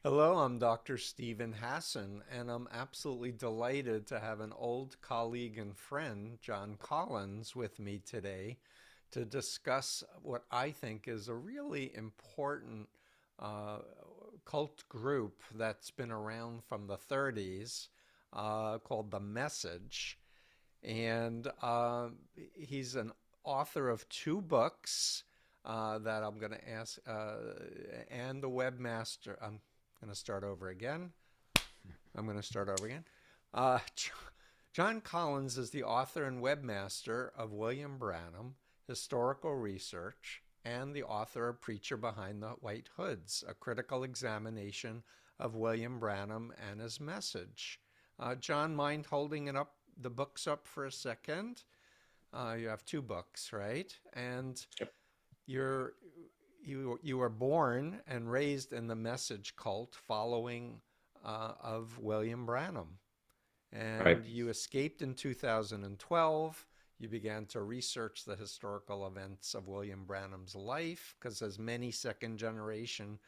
Hello, I'm Dr. Stephen Hassan, and I'm absolutely delighted to have an old colleague and friend, John Collins, with me today to discuss what I think is a really important uh, cult group that's been around from the 30s called The Message. And he's an author of two books that I'm going to ask, and the webmaster. I'm going to start over again. I'm going to start over again. Uh, John Collins is the author and webmaster of William Branham, Historical Research, and the author of Preacher Behind the White Hoods, a critical examination of William Branham and his message. John, mind holding the books up for a second? You have two books, right? And Yep. you're you were born and raised in the message cult following of William Branham, Right. and you escaped in 2012. You began to research the historical events of William Branham's life because, as many second generation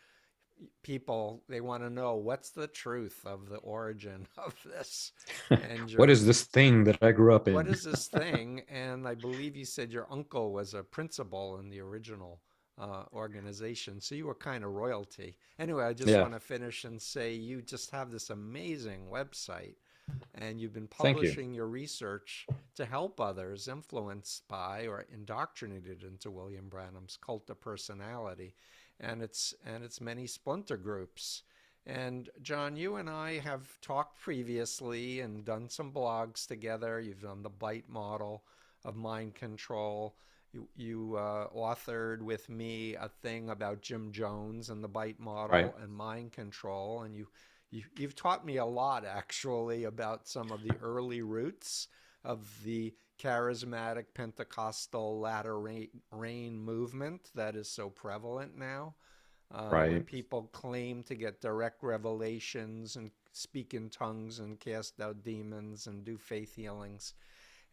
people, they want to know what's the truth of the origin of this. And What your is this thing that I grew up what in? is this thing? And I believe you said your uncle was a principal in the original organization. So you were kind of royalty. Anyway, I just Yeah. want to finish and say you just have this amazing website and you've been Thank you. publishing your research to help others influenced by or indoctrinated into William Branham's cult of personality and its many splinter groups. And John, you and I have talked previously and done some blogs together. You've done the bite model of mind control. You authored with me a thing about Jim Jones and the bite Right. model and mind control. And you've taught me a lot actually about some of the early roots of the charismatic Pentecostal latter rain movement that is so prevalent now, when Right. people claim to get direct revelations and speak in tongues and cast out demons and do faith healings.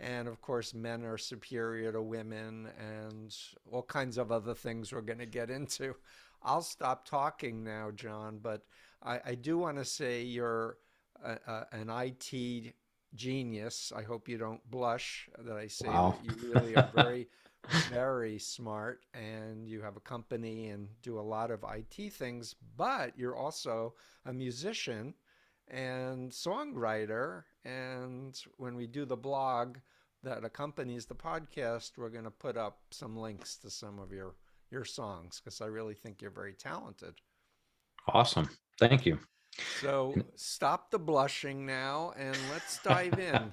And of course, men are superior to women and all kinds of other things we're going to get into. I'll stop talking now, John, but I do want to say you're an IT genius. I hope you don't blush that I say Wow. that. You really are very, very smart and you have a company and do a lot of IT things, but you're also a musician and songwriter. And when we do the blog that accompanies the podcast, we're going to put up some links to some of your songs because I really think you're very talented. Awesome. Thank you. So stop the blushing now and let's dive in.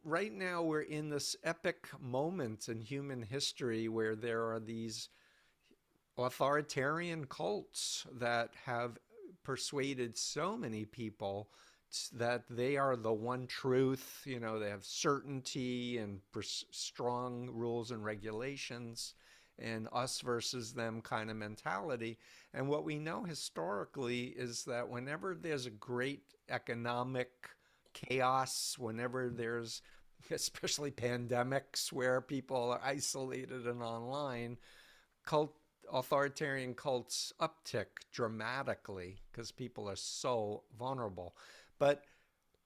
Right now we're in this epic moment in human history where there are these authoritarian cults that have persuaded so many people that they are the one truth. They have certainty and strong rules and regulations and us versus them kind of mentality. And what we know historically is that whenever there's a great economic chaos, whenever there's especially pandemics where people are isolated and online, cult authoritarian cults uptick dramatically because people are so vulnerable. But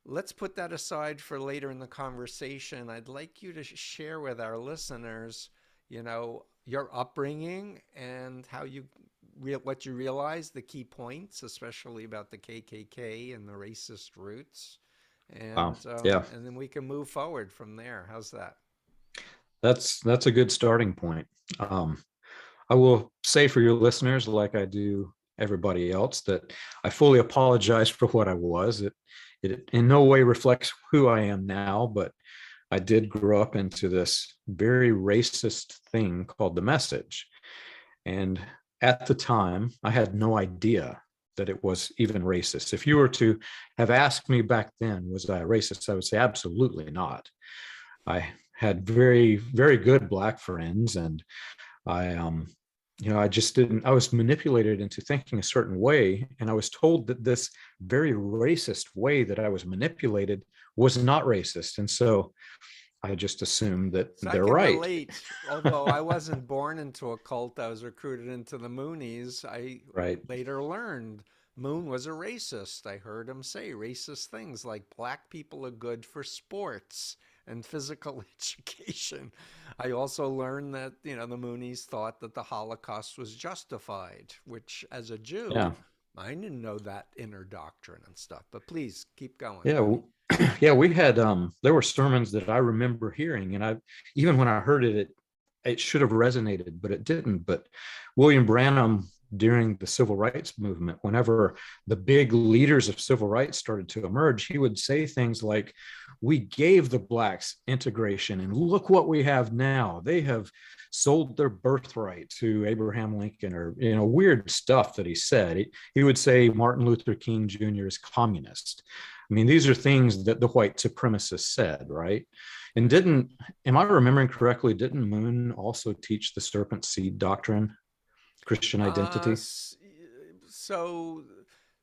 let's put that aside for later in the conversation. I'd like you to share with our listeners, your upbringing and how what you realize, the key points, especially about the KKK and the racist roots, Wow. and then we can move forward from there. How's that? That's a good starting point. Um, I will say for your listeners, like I do everybody else, that I fully apologize for what I was. It in no way reflects who I am now, but I did grow up into this very racist thing called the message. And at the time, I had no idea that it was even racist. If you were to have asked me back then, was I a racist? I would say absolutely not. I had very, very good black friends, and I just didn't. I was manipulated into thinking a certain way, and I was told that this very racist way that I was manipulated was not racist, and so I just assume that So I they're can right. relate, although I wasn't born into a cult, I was recruited into the Moonies. I Right. later learned Moon was a racist. I heard him say racist things like black people are good for sports and physical education. I also learned that, the Moonies thought that the Holocaust was justified, which as a Jew, Yeah. I didn't know that inner doctrine and stuff. But please keep going, Yeah. buddy. Yeah, we had there were sermons that I remember hearing, and I even when I heard it should have resonated, but it didn't. But William Branham during the civil rights movement, whenever the big leaders of civil rights started to emerge, he would say things like, "We gave the blacks integration, and look what we have now. They have sold their birthright to Abraham Lincoln," or weird stuff that he said. He would say Martin Luther King Jr. is communist. I mean, these are things that the white supremacists said, right? And am I remembering correctly, didn't Moon also teach the serpent seed doctrine, Christian identity? So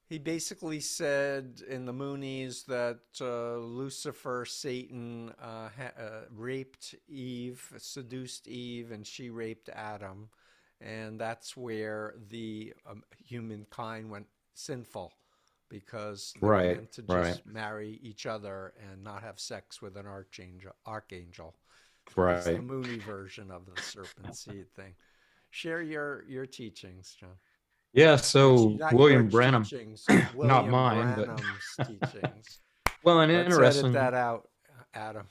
he basically said in the Moonies that Lucifer, Satan, raped Eve, seduced Eve, and she raped Adam. And that's where the humankind went sinful because they were Right, meant to right, just marry each other and not have sex with an archangel. That's the right. Mooney version of the serpent seed thing. Share your teachings, John. Yeah, Your so not your William Branham, teachings, not William mine, but Branham's teachings. well, an Let's edit interesting. that out, Adam.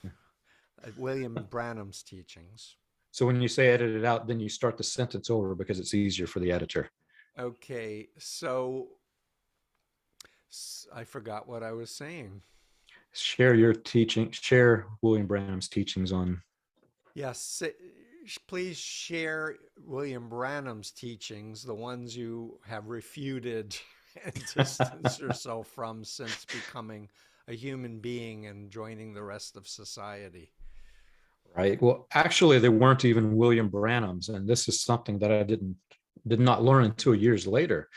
William Branham's teachings. So when you say edit it out, then you start the sentence over because it's easier for the editor. Okay, so I forgot what I was saying. Share William Branham's teachings on. Yes, please share William Branham's teachings, the ones you have refuted and distanced yourself from since becoming a human being and joining the rest of society. Right. Well, actually, they weren't even William Branham's, and this is something that I did not learn until years later.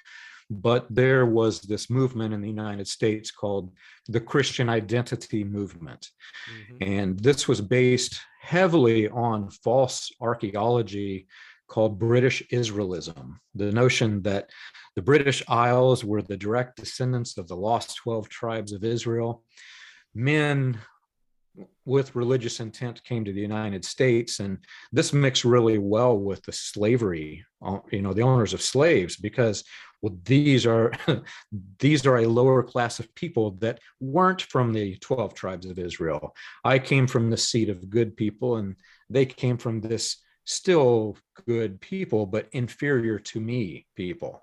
But there was this movement in the United States called the Christian Identity Movement, Hmm. and this was based heavily on false archaeology called British Israelism. The notion that the British Isles were the direct descendants of the lost 12 tribes of Israel. Men with religious intent came to the United States, and this mixed really well with the slavery, the owners of slaves, because well, these are a lower class of people that weren't from the 12 tribes of Israel. I came from the seed of good people, and they came from this still good people, but inferior to me people.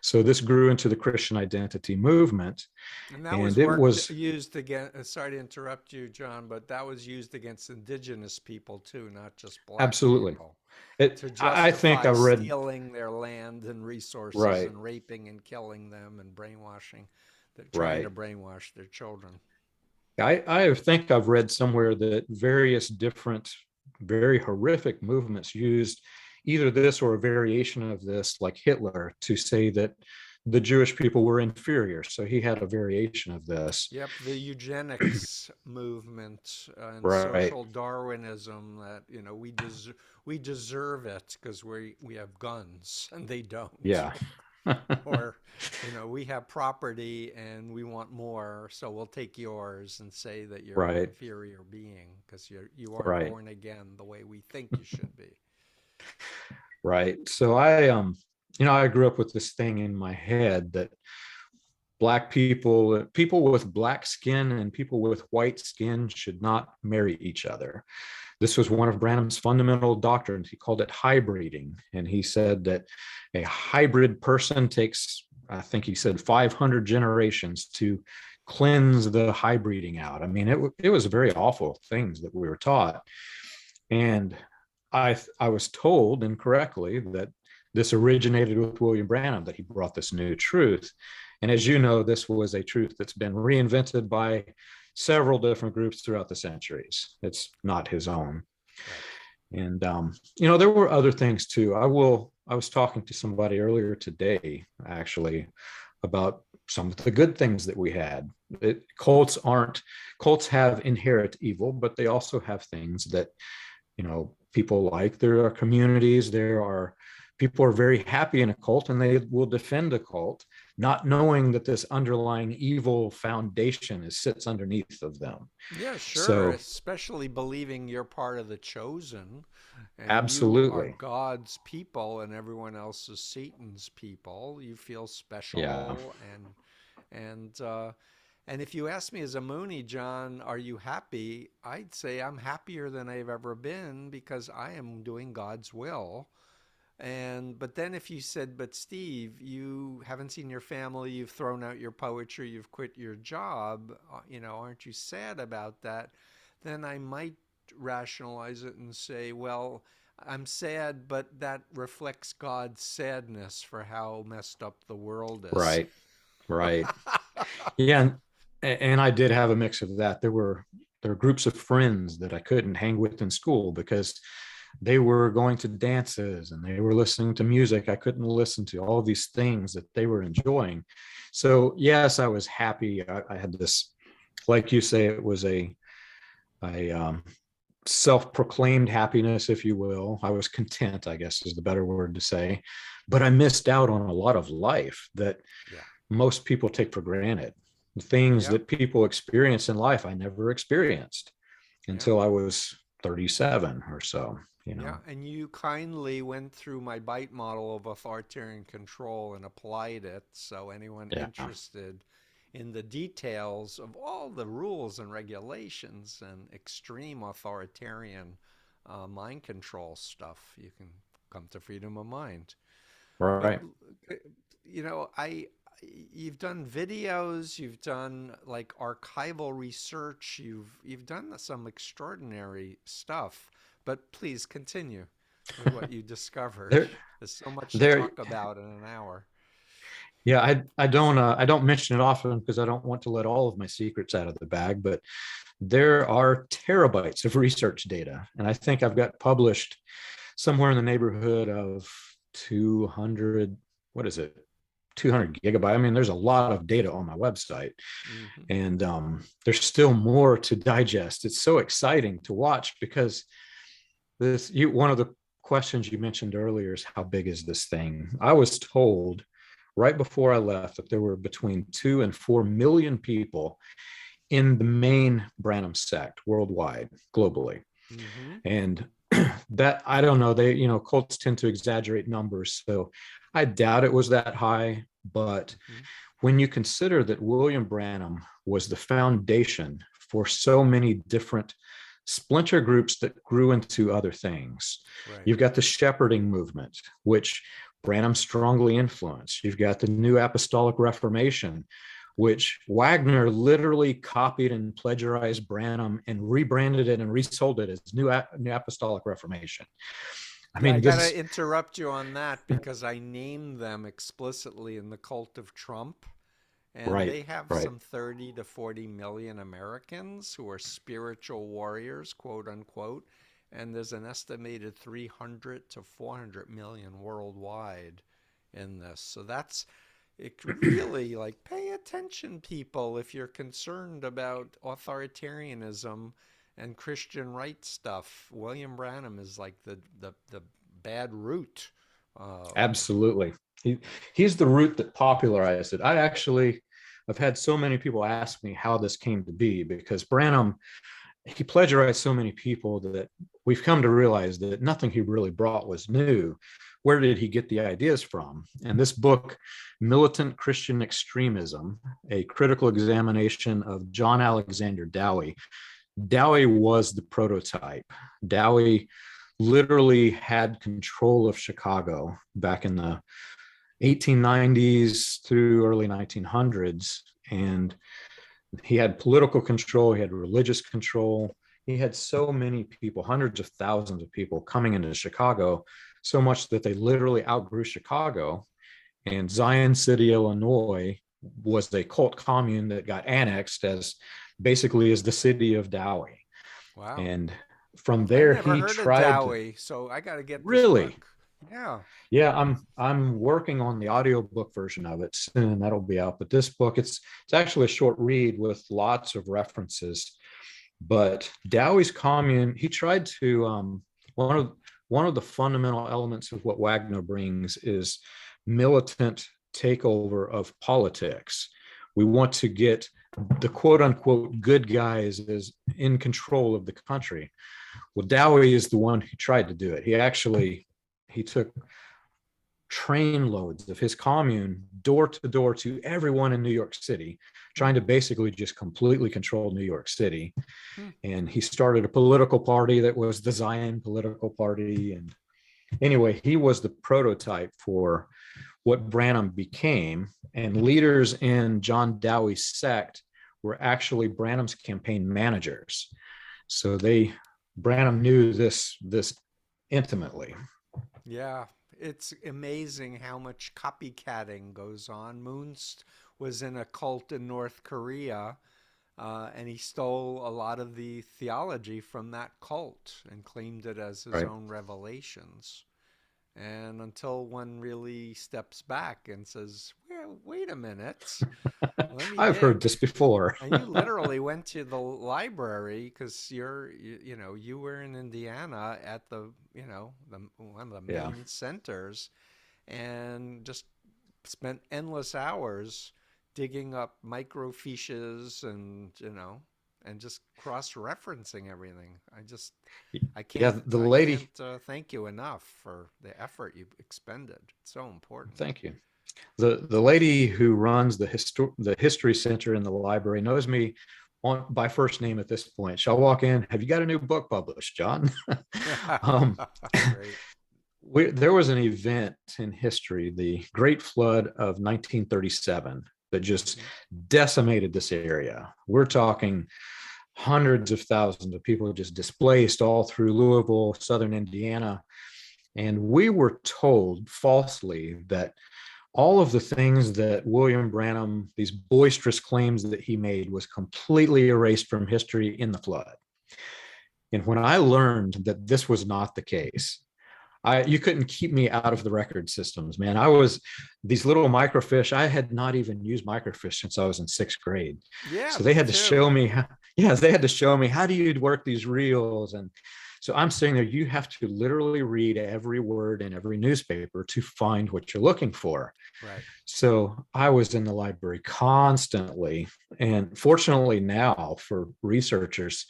So this grew into the Christian identity movement, And that and was it worked was used against, sorry to interrupt you, John, but that was used against indigenous people too, not just black absolutely people, it. to I think justify I read stealing their land and resources right. and raping and killing them and brainwashing, trying to Right. brainwash their children. I think I've read somewhere that various different, very horrific movements used either this or a variation of this, like Hitler, to say that the Jewish people were inferior. So he had a variation of this. Yep, the eugenics movement and Right. social Darwinism that we deserve it because we have guns and they don't. Yeah. Or, we have property and we want more, so we'll take yours and say that you're an Right. inferior being because you aren't Right. born again the way we think you should be. Right. So I grew up with this thing in my head that black people with black skin and people with white skin should not marry each other. This was one of Branham's fundamental doctrines. He called it hybriding. And he said that a hybrid person takes, I think he said, 500 generations to cleanse the hybriding out. I mean, it was very awful things that we were taught. And I was told incorrectly that this originated with William Branham, that he brought this new truth. And as you know, this was a truth that's been reinvented by several different groups throughout the centuries. It's not his own. Right. And there were other things too. I was talking to somebody earlier today, actually, about some of the good things that we had. Cults have inherent evil, but they also have things that, people like. There are communities, there are people are very happy in a cult and they will defend a cult, not knowing that this underlying evil foundation sits underneath of them. Yeah, sure. So Especially believing you're part of the chosen and you are absolutely. God's people and everyone else is Satan's people. You feel Yeah. special and if you ask me as a Mooney, John, are you happy? I'd say I'm happier than I've ever been because I am doing God's will. And but then if you said, but Steve, you haven't seen your family, you've thrown out your poetry, you've quit your job, aren't you sad about that? Then I might rationalize it and say, well, I'm sad, but that reflects God's sadness for how messed up the world is. Right. Right. Yeah, and I did have a mix of that. There were groups of friends that I couldn't hang with in school because they were going to dances and they were listening to music I couldn't listen to, all these things that they were enjoying. So yes, I was happy. I had this, like you say, it was a self-proclaimed happiness, if you will. I was content, I guess is the better word to say, but I missed out on a lot of life that Yeah. most people take for granted. The things Yep. that people experience in life, I never experienced Yeah. until I was 37 or so, Yeah, and you kindly went through my bite model of authoritarian control and applied it. So anyone Yeah, interested in the details of all the rules and regulations and extreme authoritarian mind control stuff, you can come to Freedom of Mind. But right. I you've done videos, you've done like archival research, you've done some extraordinary stuff. But please continue with what you discovered. There, There's so much to there, talk about in an hour. yeah, I don't mention it often because I don't want to let all of my secrets out of the bag, but there are terabytes of research data. And I think I've got published somewhere in the neighborhood of 200, what is it? 200 gigabyte. I mean, there's a lot of data on my website, Hmm. and there's still more to digest. It's so exciting to watch because one of the questions you mentioned earlier is how big is this thing? I was told right before I left that there were between 2 and 4 million people in the main Branham sect worldwide, globally. Hmm. And that, I don't know, cults tend to exaggerate numbers. So I doubt it was that high. But Hmm. when you consider that William Branham was the foundation for so many different splinter groups that grew into other things, Right. you've got the shepherding movement, which Branham strongly influenced. You've got the new apostolic reformation, which Wagner literally copied and plagiarized Branham and rebranded it and resold it as new apostolic reformation. I Yeah, I mean, gotta this, interrupt you on that because I named them explicitly in the cult of Trump. And right, they have right. some 30 to 40 million Americans who are spiritual warriors, quote unquote. And there's an estimated 300 to 400 million worldwide in this. So that's it really like pay attention, people, if you're concerned about authoritarianism and Christian right stuff. William Branham is like the bad root. Uh, Absolutely. He he's the root that popularized it. I've had so many people ask me how this came to be because Branham, he plagiarized so many people that we've come to realize that nothing he really brought was new. Where did he get the ideas from? And this book, Militant Christian Extremism, a critical examination of John Alexander Dowie. Dowie was the prototype. Dowie literally had control of Chicago back in the 1890s through early 1900s. And he had political control, he had religious control. He had so many people, hundreds of thousands of people coming into Chicago, so much that they literally outgrew Chicago. And Zion City, Illinois was a cult commune that got annexed as basically as the city of Dowie. wow. And from I there, never he heard of tried to Dowie, so I got to get this really, book. Yeah. Yeah, I'm working on the audiobook version of it soon. That'll be out. But this book, it's actually a short read with lots of references. But Dowie's commune, he tried to one of one of the fundamental elements of what Wagner brings is militant takeover of politics. We want to get the quote unquote good guys as in control of the country. Well, Dowie is the one who tried to do it. He took train loads of his commune door to door to everyone in New York City, trying to Hmm. basically just completely control New York City. Hmm. And he started a political party that was the Zion Political Party. And anyway, he was the prototype for what Branham became. And leaders in John Dowie's sect were actually Branham's campaign managers. So Branham knew this intimately. Yeah, it's amazing how much copycatting goes on. Was in a cult in North Korea, and he stole a lot of the theology from that cult and claimed it as his Right. own revelations. And until one really steps back and says, well, wait a minute, let me I've heard dig. this before. And you literally went to the library because you were in Indiana at one of the Yeah. main centers, and just spent endless hours digging up microfiches and just cross-referencing everything. Yeah, the I lady, can't thank you enough for the effort you expended. It's so important. thank you. The lady who runs the history center in the library knows me on by first name at this point. She'll walk in, have you got a new book published, John? um, Great. there was an event in history, the Great Flood of 1937, that just Hmm. decimated this area. We're talking hundreds of thousands of people just displaced all through Louisville, southern Indiana. And we were told falsely that all of the things that William Branham, these boisterous claims that he made, was completely erased from history in the flood. And when I learned that this was not the case, you couldn't keep me out of the record systems, man. I was these little microfiche. I had not even used microfiche since I was in sixth grade. Yeah, So they me had to too. show me yeah, they had to show me how do you work these reels. And so I'm sitting there, you have to literally read every word in every newspaper to find what you're looking for. Right. So I was in the library constantly. And fortunately now for researchers,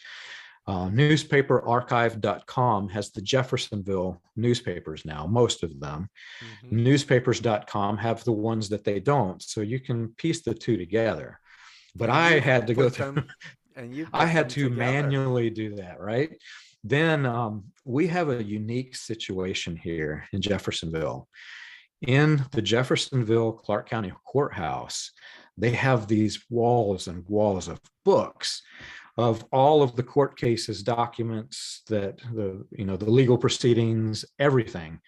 newspaperarchive.com has the Jeffersonville newspapers now, most of them. Hmm. Newspapers.com have the ones that they don't. So you can piece the two together. But And I you've had to go put through, them and you've I put had them to together. manually do that, right? Then we have a unique situation here in Jeffersonville. In the Jeffersonville Clark County Courthouse, they have these walls and walls of books of all of the court cases, documents that the legal proceedings, everything.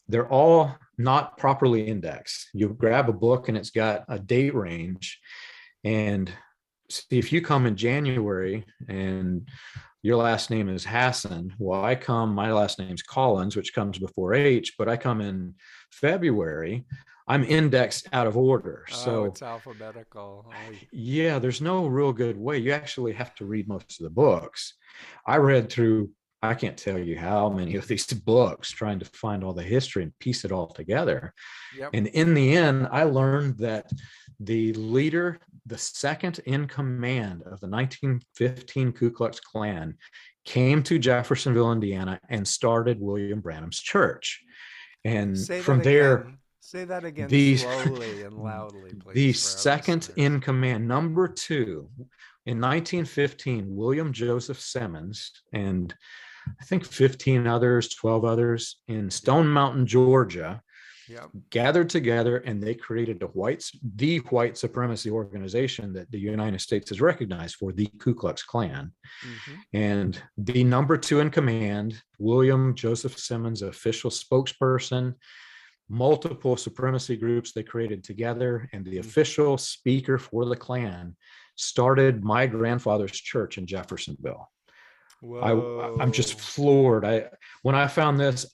They're all not properly indexed. You grab a book and it's got a date range, and see if you come in January and your last name is Hassan. Well, my last name's Collins, which comes before H, but I come in February. I'm indexed out of order. Oh, So it's alphabetical. yeah, there's no real good way. You actually have to read most of the books. I read through, I can't tell you how many of these books trying to find all the history and piece it all together. Yep. And in the end, I learned that the leader, the second in command of the 1915 Ku Klux Klan, came to Jeffersonville, Indiana, and started William Branham's church. And Say that from there, again. Say that again the slowly and loudly, the please, for our second listeners. in command, number two, in 1915, William Joseph Simmons and I think 15 others, 12 others in Yep. Stone Mountain, Georgia, Yep. gathered together and they created the white supremacy organization that the United States is recognized for, the Ku Klux Klan. Hmm. And the number two in command, William Joseph Simmons, official spokesperson, multiple supremacy groups they created together, and the Hmm. official speaker for the Klan started my grandfather's church in Jeffersonville. I'm just Whoa. floored. When I found this,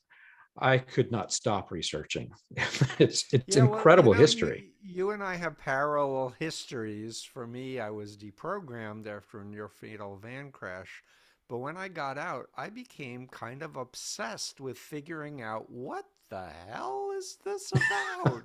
I could not stop researching. It's Yeah, well, incredible history. you and I have parallel histories. For me, I was deprogrammed after a near fatal van crash. But when I got out, I became kind of obsessed with figuring out what the hell is this about?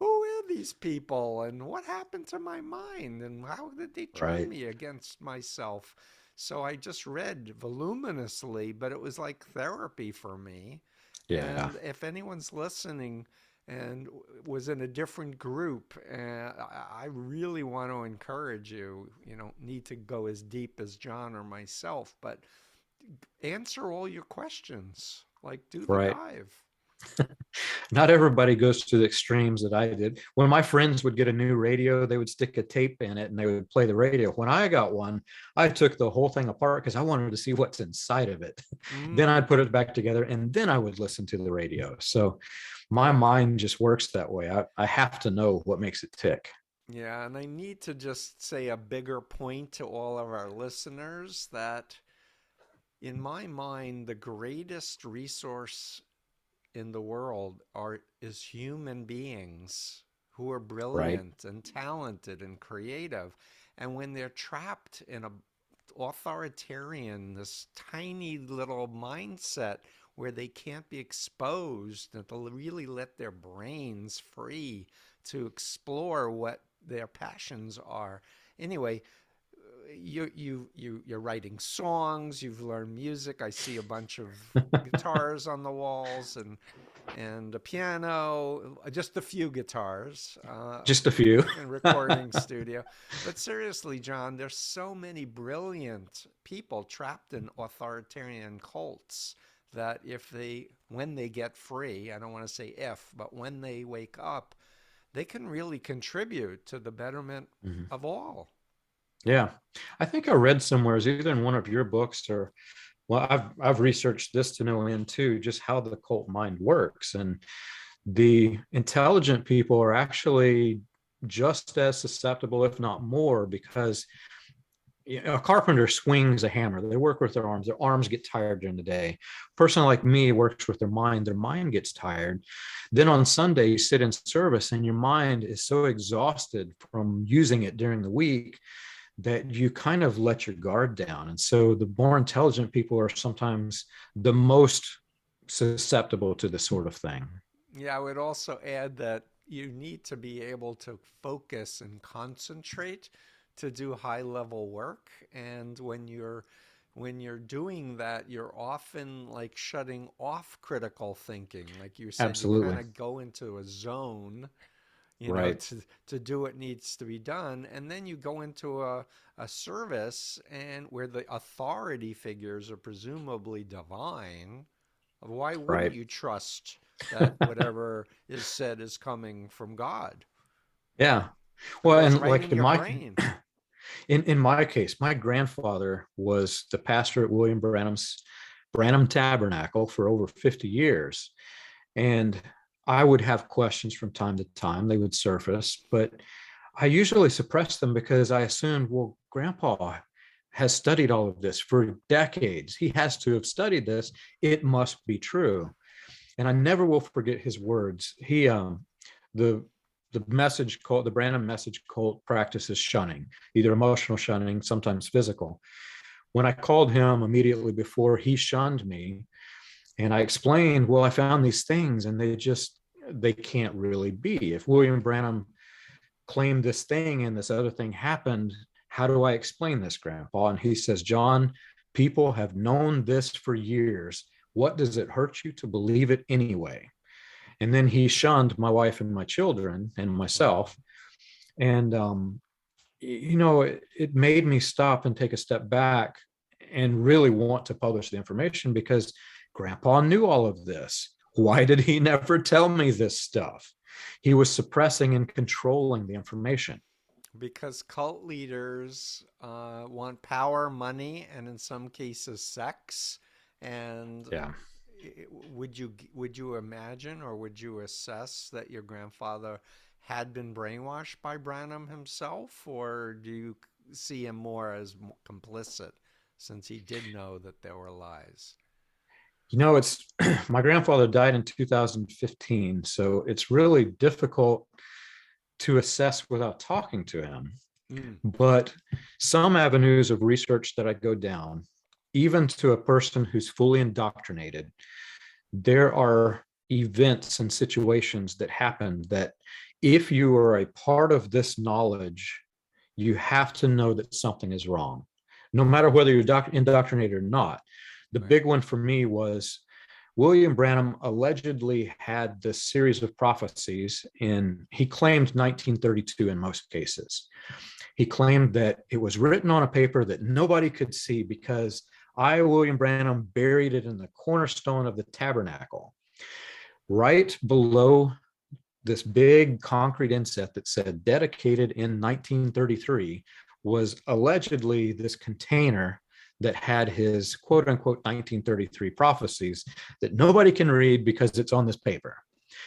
Who are these people and what happened to my mind and how did they turn Right. me against myself? So I just read voluminously, but it was like therapy for me. Yeah. And if anyone's listening and was in a different group, I really want to encourage you. You don't need to go as deep as John or myself, but answer all your questions. Like, do the Right. dive. Not everybody goes to the extremes that I did. When my friends would get a new radio, they would stick a tape in it and they would play the radio. When I got one, I took the whole thing apart because I wanted to see what's inside of it. Then I'd Mm, put it back together and then I would listen to the radio. So my yeah. mind just works that way. I have to know what makes it tick. Yeah, and I need to just say a bigger point to all of our listeners that, in my mind, the greatest resource in the world is human beings who are Right. brilliant and talented and creative. And when they're trapped in a authoritarian, this tiny little mindset where they can't be exposed and to really let their brains free to explore what their passions are. Anyway, you're writing songs, you've learned music. I see a bunch of guitars on the walls and a piano, just a few guitars Just a few. in recording studio. But seriously, John, there's so many brilliant people trapped in authoritarian cults that if they, when they get free, I don't want to say if, but when they wake up, they can really contribute to the betterment Mhm. of all. Yeah. I think I read somewhere, either in one of your books or well, I've researched this to no end too, just how the cult mind works. And the intelligent people are actually just as susceptible, if not more, because a carpenter swings a hammer. They work with their arms. Their arms get tired during the day. A person like me works with their mind. Their mind gets tired. Then on Sunday, you sit in service and your mind is so exhausted from using it during the week that you kind of let your guard down. And so the more intelligent people are sometimes the most susceptible to this sort of thing. Yeah, I would also add that you need to be able to focus and concentrate to do high level work. And when you're doing that, you're often like shutting off critical thinking. Like you said, you kind Absolutely. of go into a zone, Right. to do what needs to be done. And then you go into a service and where the authority figures are presumably divine. Why wouldn't Right. you trust that whatever is said is coming from God? Yeah. It Well, goes and right like in your brain. in my case, my grandfather was the pastor at William Branham's Branham Tabernacle for over 50 years. And I would have questions from time to time. They would surface, but I usually suppressed them because I assumed, well, Grandpa has studied all of this for decades. He has to have studied this. It must be true. And I never will forget his words. The the message cult, the Branham message cult practices shunning, either emotional shunning, sometimes physical. When I called him immediately before he shunned me, and I explained, well, I found these things and they can't really be. If William Branham claimed this thing and this other thing happened, how do I explain this, Grandpa? And he says, John, people have known this for years. What does it hurt you to believe it anyway? And then he shunned my wife and my children and Wow. myself. And, it made me stop and take a step back and really want to publish the information because Grandpa knew all of this. Why did he never tell me this stuff? He was suppressing and controlling the information. Because cult leaders want power, money, and in some cases, sex. And Yeah. would you imagine or would you assess that your grandfather had been brainwashed by Branham himself, or do you see him more as complicit since he did know that there were lies? It's my grandfather died in 2015, so it's really difficult to assess without talking to him. Mm, But some avenues of research that I go down, even to a person who's fully indoctrinated, there are events and situations that happen that if you are a part of this knowledge, you have to know that something is wrong, no matter whether you're indoctrinated or not. The right. big one for me was William Branham allegedly had this series of prophecies he claimed 1932 in most cases. He claimed that it was written on a paper that nobody could see because I, William Branham, buried it in the cornerstone of the tabernacle, right below this big concrete inset that said dedicated in 1933 was allegedly this container that had his quote unquote 1933 prophecies that nobody can read because it's on this paper.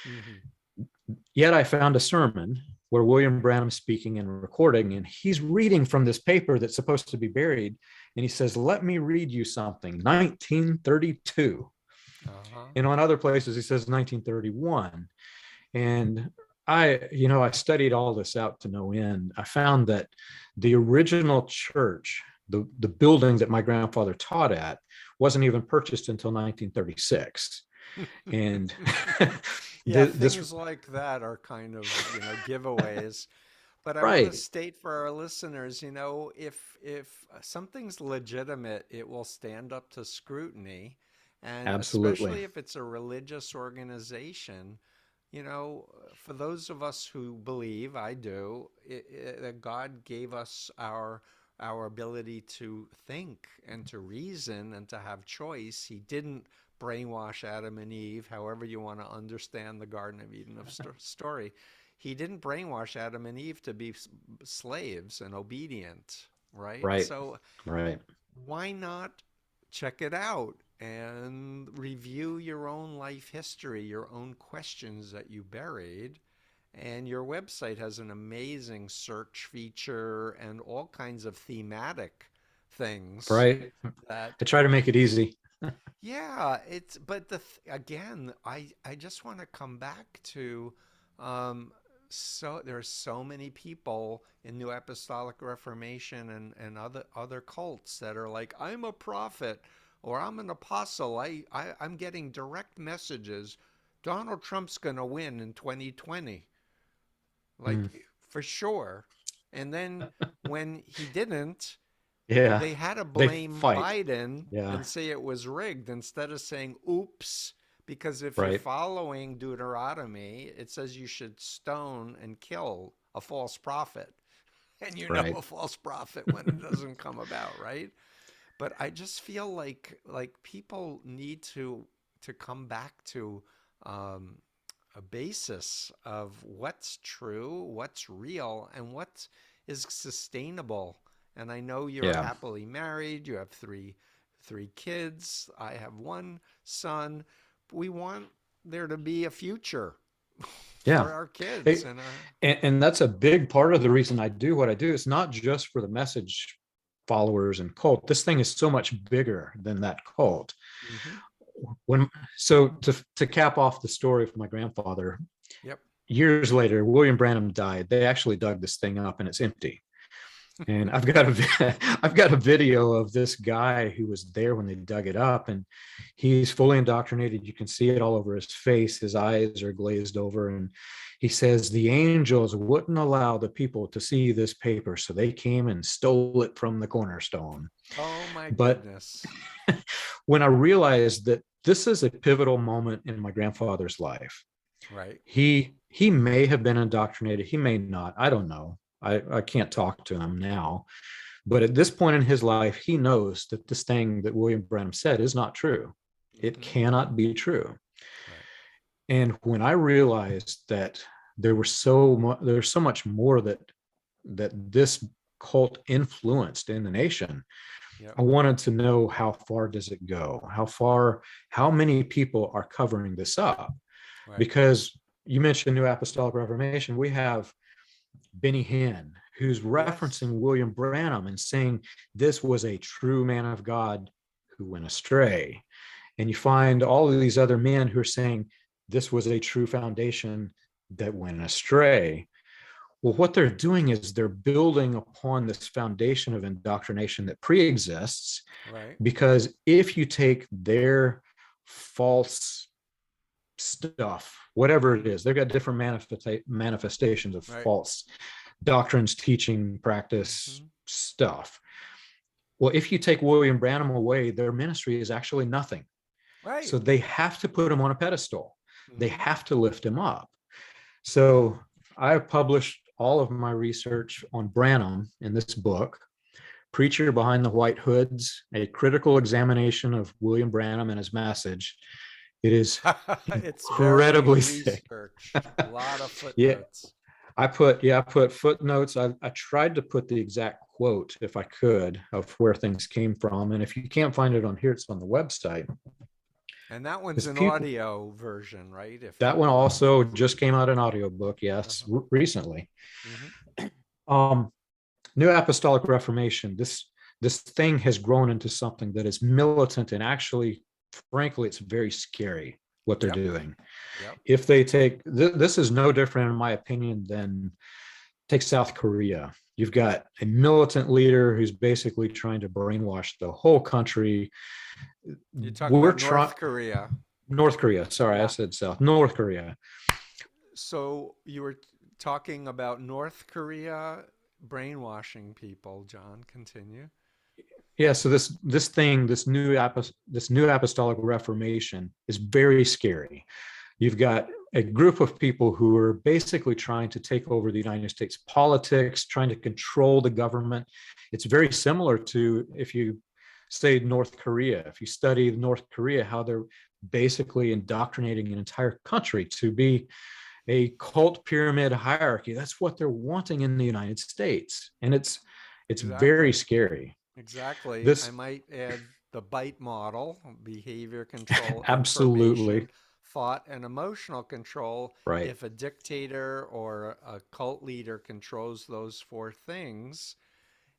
Mm-hmm. Yet I found a sermon where William Branham's speaking and recording, and he's reading from this paper that's supposed to be buried. And he says, "Let me read you something, 1932." Uh-huh. And on other places, he says 1931. And I studied all this out to no end. I found that the original church, the building that my grandfather taught at, wasn't even purchased until 1936. And Yeah, this, things like that are kind of, giveaways. But I want to right, state for our listeners, if something's legitimate, it will stand up to scrutiny, and absolutely. especially if it's a religious organization, for those of us who believe, I do, that God gave us our ability to think and to reason and to have choice. He didn't brainwash Adam and Eve, however you want to understand the Garden of Eden of story. He didn't brainwash Adam and Eve to be slaves and obedient, right? Right, So right. why not check it out and review your own life history, your own questions that you buried? And your website has an amazing search feature and all kinds of thematic things Right. that I try to make it easy. yeah, it's but again, I just want to come back to so there's so many people in New Apostolic Reformation and other cults that are like, I'm a prophet or I'm an apostle. I'm getting direct messages. Donald Trump's gonna win in 2020. Mm. Like for sure. And then when he didn't, Yeah. they had to They blame fight. Biden Yeah. and say it was rigged instead of saying oops, because if you're Right. following Deuteronomy, it says you should stone and kill a false prophet. And Right. a false prophet when it doesn't come about, right? But I just feel like people need to come back to um, a basis of what's true, what's real, and what is sustainable. And I know you're Yeah. happily married. You have three kids. I have one son. We want there to be a future Yeah. for our kids. Hey, And and that's a big part of the reason I do what I do. It's not just for the message followers and cult. This thing is so much bigger than that cult. mhm. When so to cap off the story of my grandfather, Yep. years later, William Branham died. They actually dug this thing up and it's empty. And I've got a video of this guy who was there when they dug it up, and he's fully indoctrinated. You can see it all over his face. His eyes are glazed over, and he says the angels wouldn't allow the people to see this paper, so they came and stole it from the cornerstone. Oh my But goodness. when I realized that this is a pivotal moment in my grandfather's life, Right. he may have been indoctrinated, he may not. I don't know. I can't talk to him now. But at this point in his life, he knows that this thing that William Branham said is not true. It Hmm. cannot be true. Right. And when I realized that there's so much more that this cult influenced in the nation, Yep. I wanted to know how far does it go? How many people are covering this up? Right. Because you mentioned New Apostolic Reformation, we have Benny Hinn, who's Yes. referencing William Branham and saying this was a true man of God who went astray. And you find all of these other men who are saying this was a true foundation that went astray. Well, what they're doing is they're building upon this foundation of indoctrination that pre-exists, Right. because if you take their false stuff, whatever it is, they've got different manifestations of Right. false doctrines, teaching, practice, Hmm. stuff. Well, if you take William Branham away, their ministry is actually nothing. Right. So they have to put him on a pedestal. They Hmm. have to lift him up. So I published all of my research on Branham in this book, Preacher Behind the White Hoods, a critical examination of William Branham and his message. It is It's very incredibly sick. researched. A lot of Yeah, footnotes. I put footnotes. I tried to put the exact quote, if I could, of where things came from. And if you can't find it on here, it's on the website. And that one's Because an people, audio version, right? If that one people want. also just came out in audiobook, yes, Uh-huh. recently. Hmm. Um, New Apostolic Reformation. This thing has grown into something that is militant, and actually, frankly, it's very scary what they're Yep. doing. Yep. If they take this is no different, in my opinion, than take South Korea. You've got a militant leader who's basically trying to brainwash the whole country. You're talking We're about trying. North Korea. North Korea. Sorry, I Yeah. said South. North Korea. So you were talking about North Korea brainwashing people, John. Continue. Yeah. So this new apostolic reformation is very scary. You've got a group of people who are basically trying to take over the United States politics, trying to control the government. It's very similar to, if you say, North Korea. If you study North Korea, how they're basically indoctrinating an entire country to be a cult pyramid hierarchy. That's what they're wanting in the United States. And it's very Exactly. scary. Exactly. I This might add the bite model, behavior control, information, absolutely thought, and emotional control. right. If a dictator or a cult leader controls those four things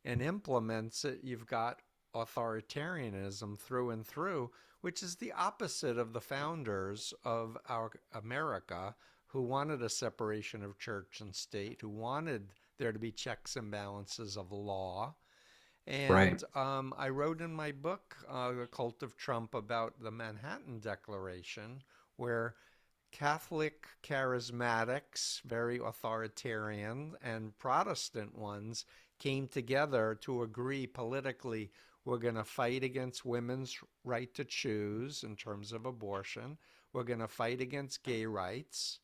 and implements it, you've got authoritarianism through and through, which is the opposite of the founders of our America, who wanted a separation of church and state, who wanted there to be checks and balances of law. Right. And I wrote in my book, The Cult of Trump, about the Manhattan Declaration, where Catholic charismatics, very authoritarian, and Protestant ones came together to agree politically, we're going to fight against women's right to choose in terms of abortion. We're going to fight against gay rights.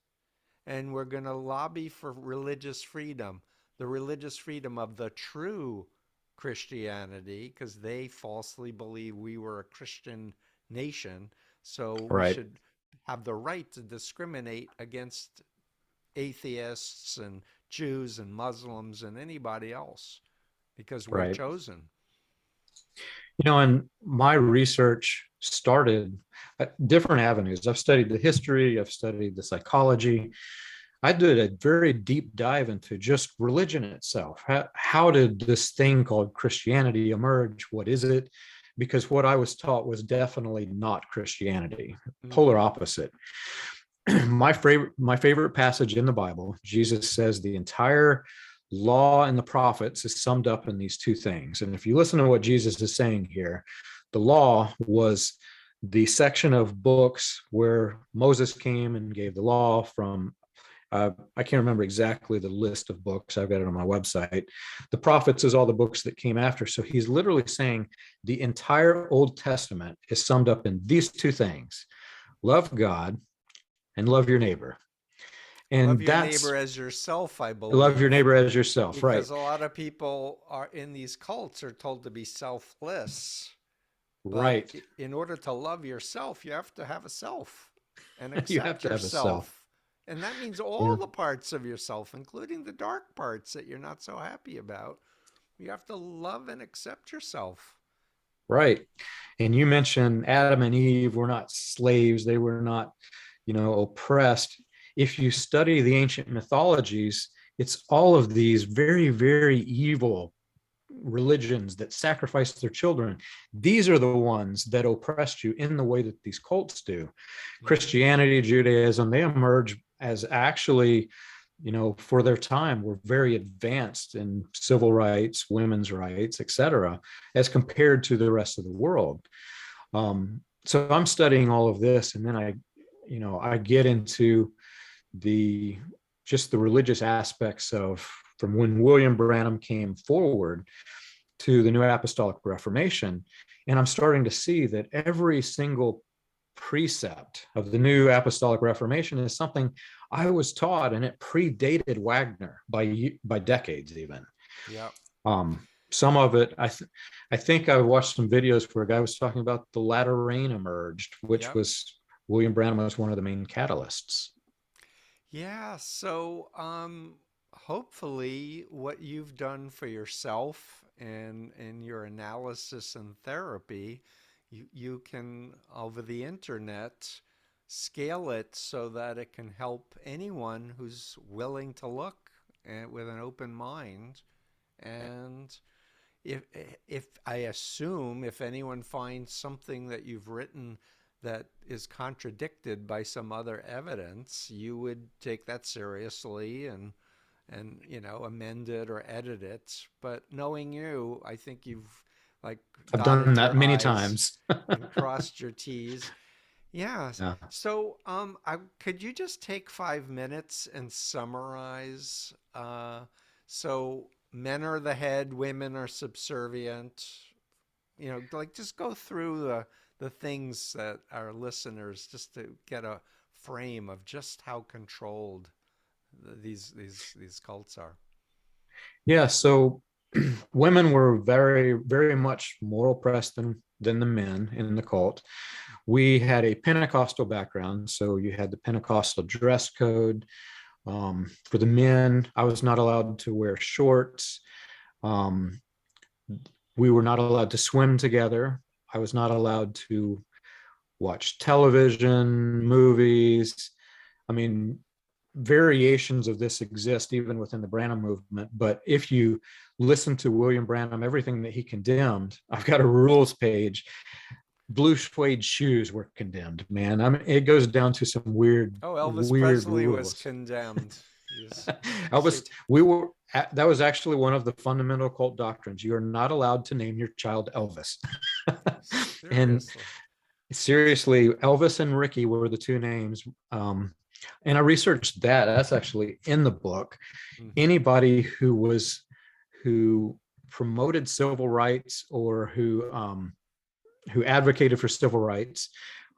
And we're going to lobby for religious freedom, the religious freedom of the true Christianity, because they falsely believe we were a Christian nation. So we Right. should have the right to discriminate against atheists and Jews and Muslims and anybody else because we're Right. chosen. And my research started at different avenues. I've studied the history, I've studied the psychology. I did a very deep dive into just religion itself. How did this thing called Christianity emerge? What is it? Because what I was taught was definitely not Christianity, polar Mm-hmm. opposite. My favorite passage in the Bible, Jesus says the entire law and the prophets is summed up in these two things. And if you listen to what Jesus is saying here, the law was the section of books where Moses came and gave the law from. I can't remember exactly the list of books. I've got it on my website. The prophets is all the books that came after. So he's literally saying the entire Old Testament is summed up in these two things: love God and love your neighbor. Love And your neighbor that's as yourself, I love your believe, neighbor as yourself, right? because a lot of people are in these cults are told to be selfless. But Right. in order to love yourself, you have to have a self and You have accept to have a self. yourself. And that means all Yeah. the parts of yourself, including the dark parts that you're not so happy about. You have to love and accept yourself. Right. And you mentioned Adam and Eve were not slaves, they were not, oppressed. If you study the ancient mythologies, it's all of these very, very evil religions that sacrifice their children, these are the ones that oppressed you in the way that these cults do. Yeah. Christianity, Judaism, they emerge as actually, for their time, were very advanced in civil rights, women's rights, etc., as compared to the rest of the world. So I'm studying all of this, and then I get into the just the religious aspects of from when William Branham came forward to the New Apostolic Reformation. And I'm starting to see that every single precept of the New Apostolic Reformation is something I was taught, and it predated Wagner by decades even. Yeah. Some of it, I think I watched some videos where a guy was talking about the latter rain emerged, which Yep. was William Branham was one of the main catalysts. Yeah, so hopefully what you've done for yourself and in your analysis and therapy, you can over the internet scale it so that it can help anyone who's willing to look with an open mind. And if if I assume if anyone finds something that you've written that is contradicted by some other evidence, you would take that seriously and amend it or edit it. But knowing you, I think you've like I've done dotted that your many I's times. and crossed your T's. Yeah. Yeah. So, could you just take 5 minutes and summarize? So men are the head, women are subservient. Like just go through the things that our listeners just to get a frame of just how controlled these cults are. Yeah. So women were very, very much more oppressed than the men in the cult. We had a Pentecostal background. So you had the Pentecostal dress code. For the men, I was not allowed to wear shorts. Um, we were not allowed to swim together. I was not allowed to watch television, movies. I mean, variations of this exist even within the Branham movement. But if you listen to William Branham, everything that he condemned, I've got a rules page. Blue suede shoes were condemned, man. I mean, it goes down to some weird, Oh, Elvis weird Presley was rules. condemned. He's Elvis, we were, that was actually one of the fundamental cult doctrines. You are not allowed to name your child Elvis. And seriously. seriously, Elvis and Ricky were the two names. And I researched that. That's actually in the book. Hmm. Anybody who promoted civil rights or who advocated for civil rights,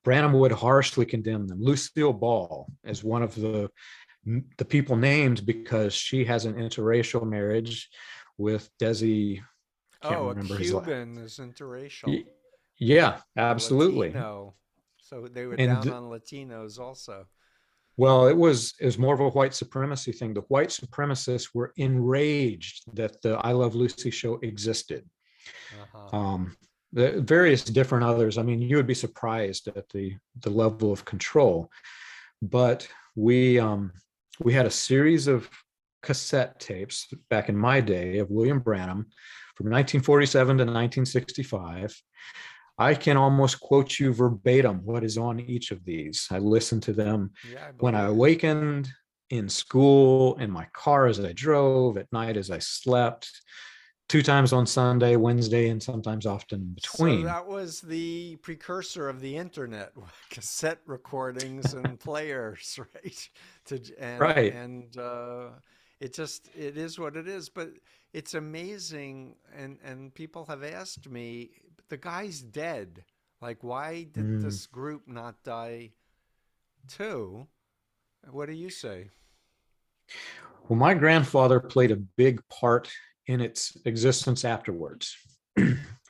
Branham would harshly condemn them. Lucille Ball is one of the people named because she has an interracial marriage with Desi. Can't Oh, a remember his last. Cuban is interracial Yeah, or absolutely. Latino. So they were down And on Latinos also. well, it was more of a white supremacy thing. The white supremacists were enraged that the I Love Lucy show existed. Uh-huh. Um, the various different others. I mean, you would be surprised at the level of control. But we had a series of cassette tapes back in my day of William Branham from 1947 to 1965. I can almost quote you verbatim what is on each of these. I listened to them Yeah, I when I believe it. awakened, in school, in my car as I drove, at night as I slept, two times on Sunday, Wednesday, and sometimes often in So between. that was the precursor of the internet, cassette recordings and players, right? To Right. it is what it is. But it's amazing, and people have asked me, the guy's dead. Like, why did Mm. this group not die too? What do you say? Well, my grandfather played a big part in its existence afterwards.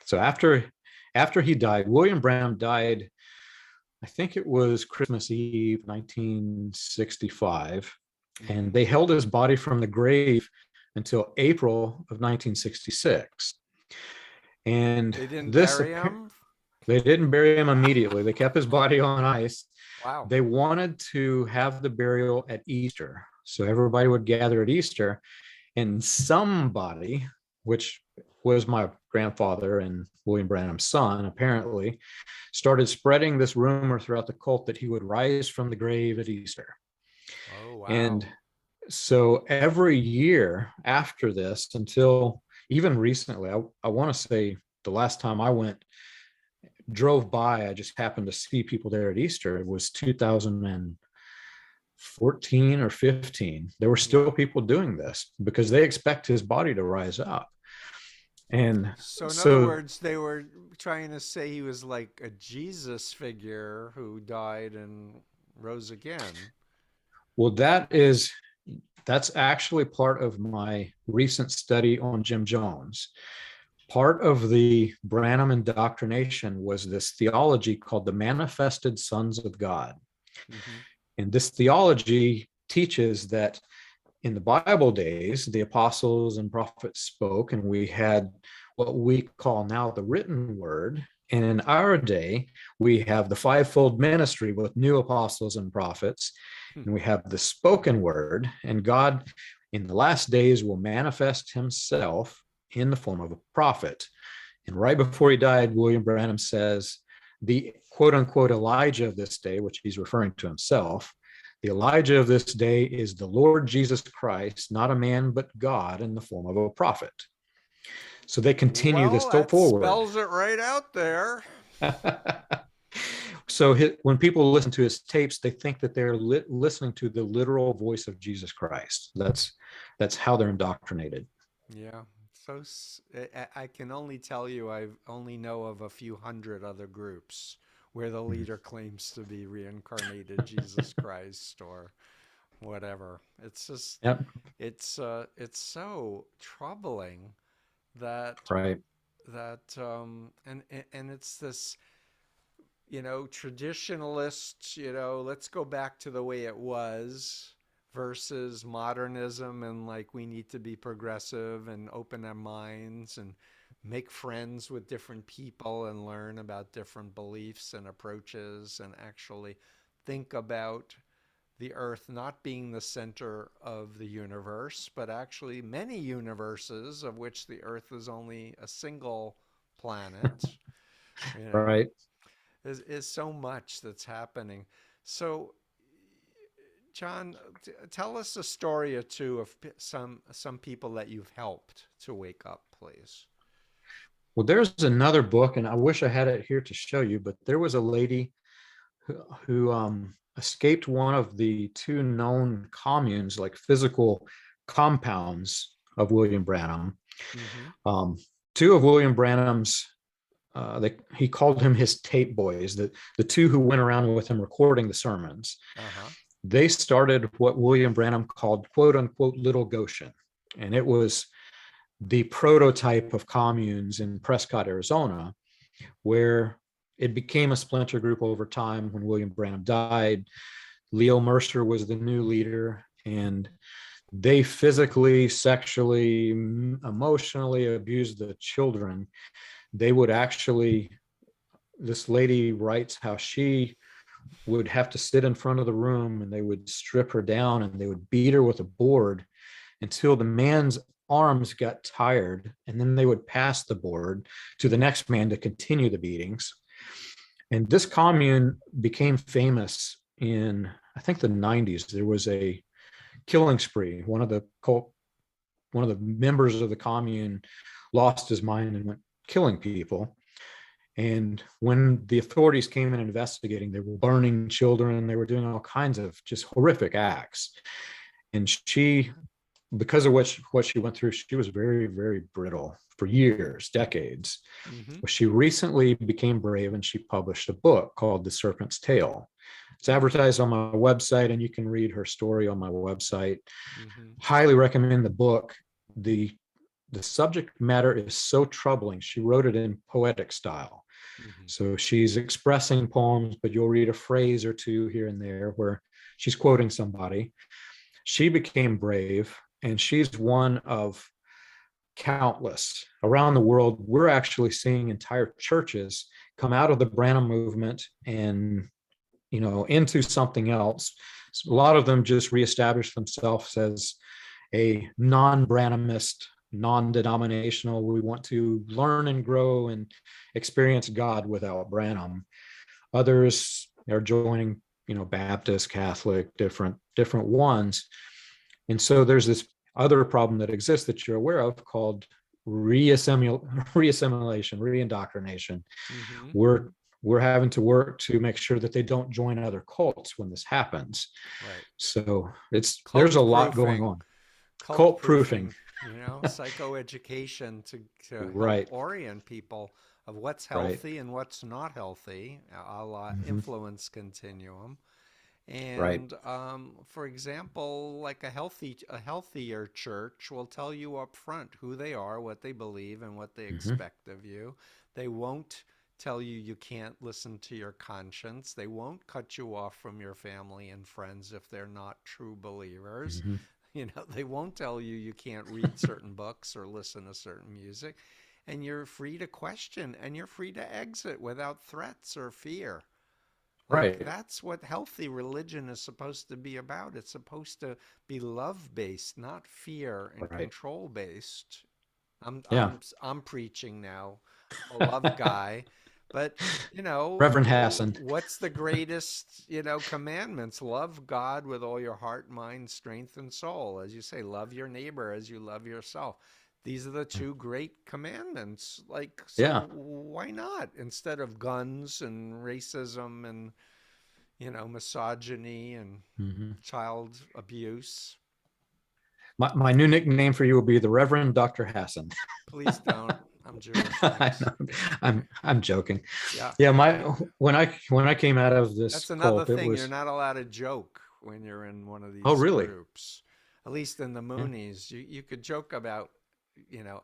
So after he died, William Branham died, I think it was Christmas Eve, 1965, and Hmm. they held his body from the grave until April of 1966. And They didn't this bury him. they didn't bury him immediately. They kept his body on ice. Wow. They wanted to have the burial at Easter. So everybody would gather at Easter, and somebody, which was my grandfather and William Branham's son, apparently started spreading this rumor throughout the cult that he would rise from the grave at Easter. Oh, And wow. so every year after this, until even recently, I want to say the last time I drove by, I just happened to see people there at Easter. It was 2014 or 15. There were Yeah. still people doing this because they expect his body to rise up. And So, in other so, words, they were trying to say he was like a Jesus figure who died and rose again. well, that's actually part of my recent study on Jim Jones. Part of the Branham indoctrination was this theology called the manifested sons of God. Hmm. And this theology teaches that in the Bible days, the apostles and prophets spoke, and we had what we call now the written word. And in our day, we have the fivefold ministry with new apostles and prophets, and we have the spoken word. And God, in the last days, will manifest himself in the form of a prophet. And right before he died, William Branham says, the quote unquote Elijah of this day, which he's referring to himself, the Elijah of this day is the Lord Jesus Christ, not a man, but God in the form of a prophet. So they continue this Well, still that forward. spells it right out there. So when people listen to his tapes, they think that they're listening to the literal voice of Jesus Christ. That's how they're indoctrinated. Yeah. So I can only tell you I only know of a few hundred other groups where the leader claims to be reincarnated Jesus Christ or whatever. It's just Yep. it's so troubling that Right. and it's this, traditionalist, let's go back to the way it was versus modernism, and like we need to be progressive and open our minds and make friends with different people and learn about different beliefs and approaches and actually think about the earth not being the center of the universe, but actually many universes of which the earth is only a single planet, you know, Right. is so much that's happening. So, John, tell us a story or two of some people that you've helped to wake up, please. Well, there's another book, and I wish I had it here to show you, but there was a lady who escaped one of the two known communes, like physical compounds of William Branham. Mm-hmm. Um, Two of William Branham's, he called him his tape boys, the two who went around with him recording the sermons. Uh-huh. They started what William Branham called quote unquote Little Goshen. And it was the prototype of communes in Prescott, Arizona, where it became a splinter group over time. When William Branham died, Leo Mercer was the new leader, and they physically, sexually, emotionally abused the children. They would actually, this lady writes how she would have to sit in front of the room and they would strip her down and they would beat her with a board until the man's arms got tired, and then they would pass the board to the next man to continue the beatings. And this commune became famous in, I think, the 90s. There was a killing spree. One of the members of the commune lost his mind and went killing people. And when the authorities came in investigating, they were burning children, they were doing all kinds of just horrific acts. And she, because of what she went through, she was very, very brittle for years, decades. Mm-hmm. Well, she recently became brave and she published a book called The Serpent's Tale. It's advertised on my website, and you can read her story on my website. Mm-hmm. Highly recommend the book. The the subject matter is so troubling. She wrote it in poetic style. Mm-hmm. So she's expressing poems, but you'll read a phrase or two here and there where she's quoting somebody. She became brave, and she's one of countless around the world. We're actually seeing entire churches come out of the Branham movement and into something else. So a lot of them just reestablish themselves as a non-Branhamist non-denominational. We want to learn and grow and experience God without Branham. Others are joining, Baptist, Catholic, different ones. And so there's this other problem that exists that you're aware of called reassimilation, reindoctrination. Mm-hmm. We're having to work to make sure that they don't join other cults when this happens. Right. So there's a Cult lot going proofing. on. Cult Cult proofing, proofing, psychoeducation to help right, orient people of what's right, healthy and what's not healthy, a la mm-hmm, Influence Continuum. right, And for example, like a healthier church will tell you up front who they are, what they believe, and what they mm-hmm, expect of you. They won't tell you you can't listen to your conscience. They won't cut you off from your family and friends if they're not true believers. mm-hmm. They won't tell you you can't read certain books or listen to certain music. And you're free to question and you're free to exit without threats or fear. Like, Right, that's what healthy religion is supposed to be about. It's supposed to be love based, not fear and right, control based. I'm yeah. I'm I'm preaching now. I'm a love guy, but Reverend Hassan. what's the greatest, commandments? Love God with all your heart, mind, strength, and soul. As you say, love your neighbor as you love yourself. These are the two great commandments. Like, so Yeah. why not? Instead of guns and racism and, misogyny and Mm-hmm. child abuse. My new nickname for you will be the Reverend Dr. Hassan. Please don't. I'm Jewish. I Thanks. know. I'm joking. Yeah. Yeah, when I came out of this That's another cult, it thing. You're was, not allowed to joke when you're in one of oh these really? groups. At least in the Yeah. Moonies, you could joke about, you know,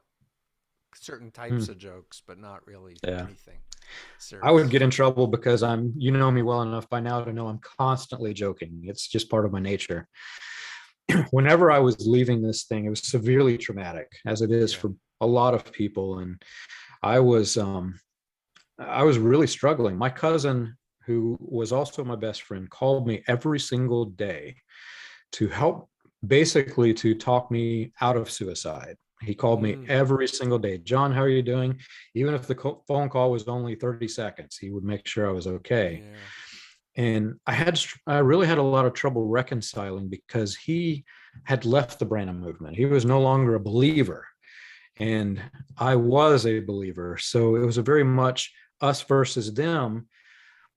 certain Hmm. types of jokes, but not really Yeah. anything I would serious. get in trouble because you know me well enough by now to know I'm constantly joking. It's just part of my nature. Whenever I was leaving this thing, it was severely traumatic, as it is Yeah. for a lot of people. And I was I was really struggling. My cousin, who was also my best friend, called me every single day to help, basically to talk me out of suicide. He called me Mm, every single day. John, how are you doing? Even if the phone call was only 30 seconds, he would make sure I was okay. yeah. And I really had a lot of trouble reconciling because he had left the Branham movement. He was no longer a believer, and I was a believer. So it was a very much us versus them.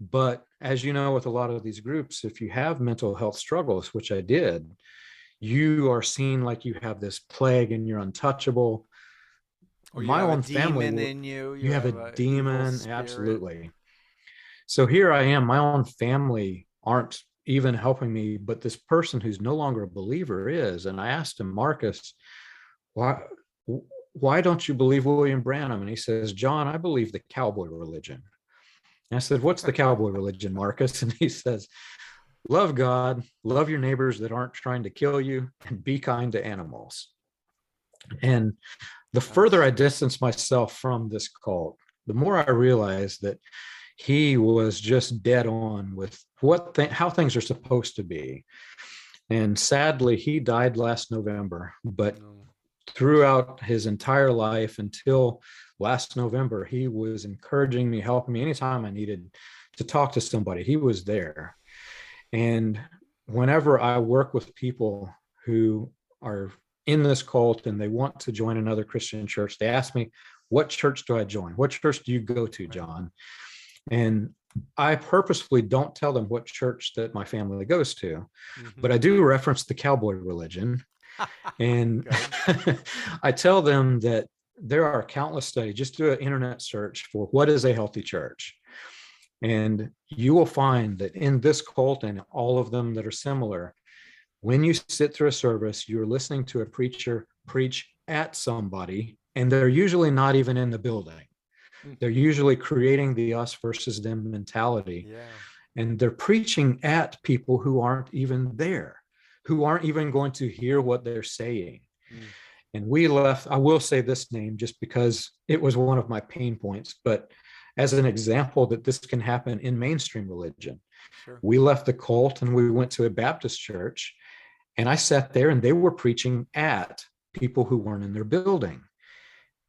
But as you know, with a lot of these groups, if you have mental health struggles, which I did, you are seen like you have this plague and you're untouchable. Or you My have a own demon family, in you. You you have a have a evil demon, spirit. absolutely. So here I am, my own family aren't even helping me, but this person who's no longer a believer is. And I asked him, Marcus, why why don't you believe William Branham? And he says, John, I believe the cowboy religion. And I said, what's the cowboy religion, Marcus? And he says, love God, love your neighbors that aren't trying to kill you, and be kind to animals. And the further Nice. I distance myself from this cult, the more I realized that he was just dead on with how things are supposed to be. And sadly, he died last November. But No. throughout his entire life until last November, he was encouraging me, helping me anytime I needed to talk to somebody. He was there. And whenever I work with people who are in this cult and they want to join another Christian church, they ask me, what church do I join? What church do you go to, Right. John? And I purposefully don't tell them what church that my family goes to, but Mm-hmm. I do reference the cowboy religion. And Good. I tell them that there are countless studies. Just do an internet search for what is a healthy church. And you will find that in this cult and all of them that are similar, when you sit through a service, you're listening to a preacher preach at somebody, and they're usually not even in the building. They're Mm-hmm. usually creating the us versus them mentality. Yeah. And they're preaching at people who aren't even there, who aren't even going to hear what they're saying. Mm. And we left, I will say this name just because it was one of my pain points, but as an example that this can happen in mainstream religion. Sure. We left the cult and we went to a Baptist church, and I sat there and they were preaching at people who weren't in their building.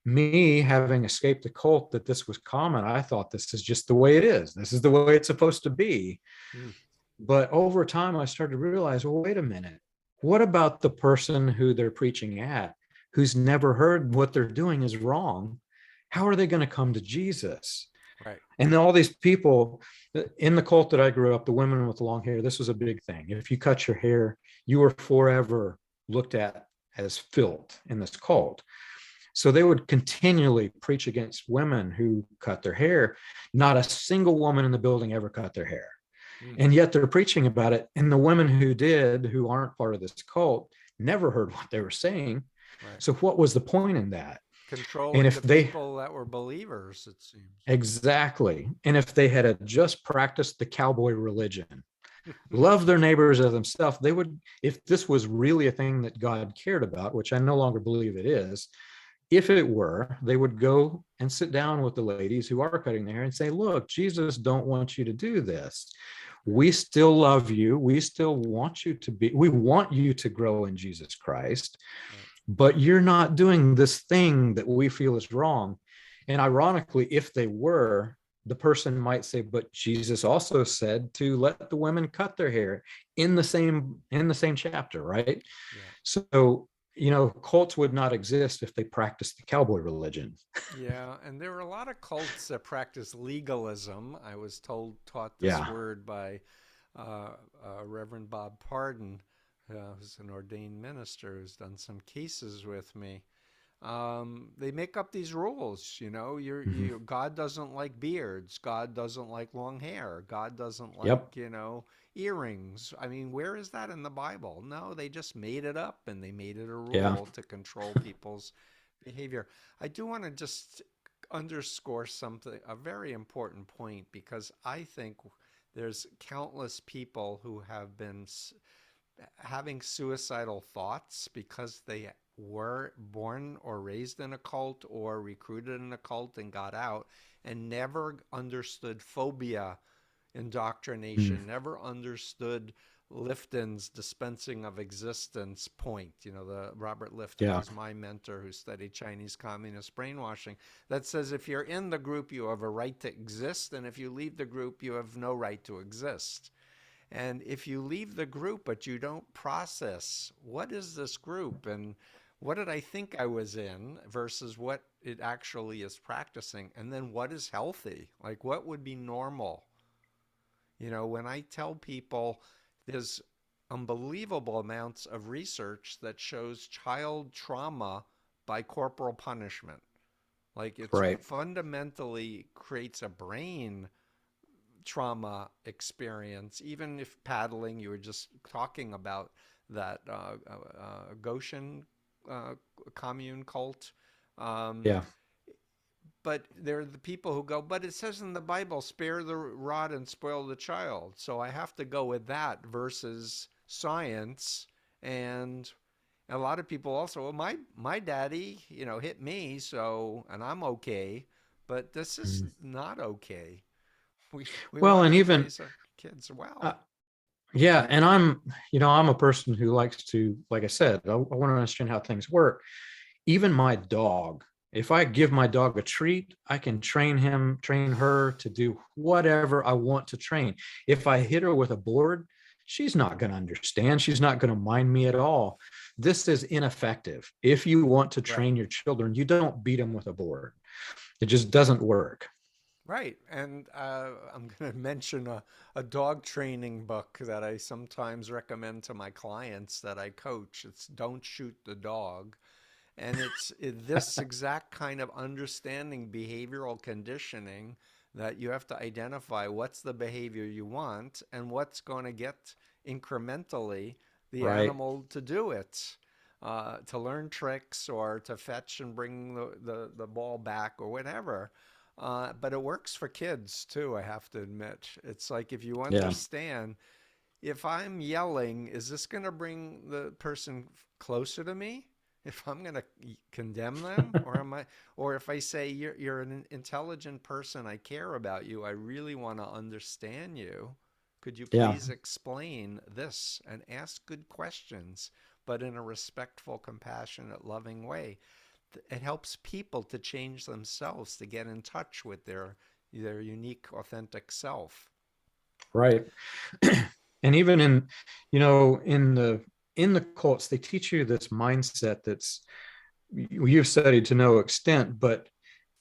Me having escaped the cult that this was common, I thought this is just the way it is. This is the way it's supposed to be. Mm, But over time, I started to realize, well, wait a minute. What about the person who they're preaching at who's never heard what they're doing is wrong? How are they going to come to Jesus? right. And all these people in the cult that I grew up, the women with long hair, this was a big thing. If you cut your hair, you were forever looked at as filth in this cult. So they would continually preach against women who cut their hair. Not a single woman in the building ever cut their hair. Mm, And yet they're preaching about it. And the women who did, who aren't part of this cult, never heard what they were saying. right. So what was the point in that? And Controlling if the they people that were believers, it seems. exactly, and if they had just practiced the cowboy religion, love their neighbors as themselves, they would, if this was really a thing that God cared about, which I no longer believe it is, if it were, they would go and sit down with the ladies who are cutting their hair and say, look, Jesus don't want you to do this. Right, We still love you. We still want you to be, we want you to grow in Jesus Christ, right. but you're not doing this thing that we feel is wrong. And ironically, if they were, the person might say, but Jesus also said to let the women cut their hair in the same chapter, right? Yeah. So, cults would not exist if they practiced the cowboy religion. Yeah, and there are a lot of cults that practice legalism. I was taught this Yeah. word by uh, Reverend Bob Pardon, who's an ordained minister who's done some cases with me. They make up these rules, Mhm. God doesn't like beards. God doesn't like long hair. God doesn't like, Yep. earrings. I mean, where is that in the Bible? No, they just made it up and they made it a Yeah. rule to control people's behavior. I do want to just underscore something, a very important point, because I think there's countless people who have been having suicidal thoughts because they were born or raised in a cult or recruited in a cult and got out and never understood phobia Mm. indoctrination, never understood Lifton's dispensing of existence point. The Robert Lifton, Yeah. who's my mentor, who studied Chinese communist brainwashing, that says if you're in the group, you have a right to exist, and if you leave the group, you have no right to exist. And if you leave the group but you don't process what is this group and what did I think I was in versus what it actually is practicing, and then what is healthy, like what would be normal. When I tell people there's unbelievable amounts of research that shows child trauma by corporal punishment, like it's Right. fundamentally creates a brain trauma experience. Even if paddling, you were just talking about that Goshen uh, commune cult. Um, Yeah. but there are the people who go, but it says in the Bible, spare the rod and spoil the child. So I have to go with that versus science. And a lot of people also, well, my daddy, hit me, so and I'm okay, but this is Mm. not okay. We Well, want and to even, raise our kids uh, well. yeah, and I'm a person who likes to, like I said, I want to understand how things work. Even my dog, if I give my dog a treat, I can train her to do whatever I want to train. If I hit her with a board, she's not going to understand. She's not going to mind me at all. This is ineffective. If you want to Right. train your children, you don't beat them with a board. It just doesn't work. Right. And I'm going to mention a dog training book that I sometimes recommend to my clients that I coach. It's Don't Shoot the Dog. And this exact kind of understanding behavioral conditioning that you have to identify what's the behavior you want and what's going to get incrementally the Right. animal to do it, to learn tricks or to fetch and bring the ball back or whatever. But it works for kids too, I have to admit. It's like if you Yeah. understand, if I'm yelling, is this going to bring the person closer to me? If I'm going to condemn them, or if I say you're an intelligent person, I care about you, I really want to understand you. Could you Yeah. please explain this and ask good questions? but in a respectful, compassionate, loving way. It helps people to change themselves, to get in touch with their unique, authentic self. Right. And even in, in the cults, they teach you this mindset that's you've studied to no extent, but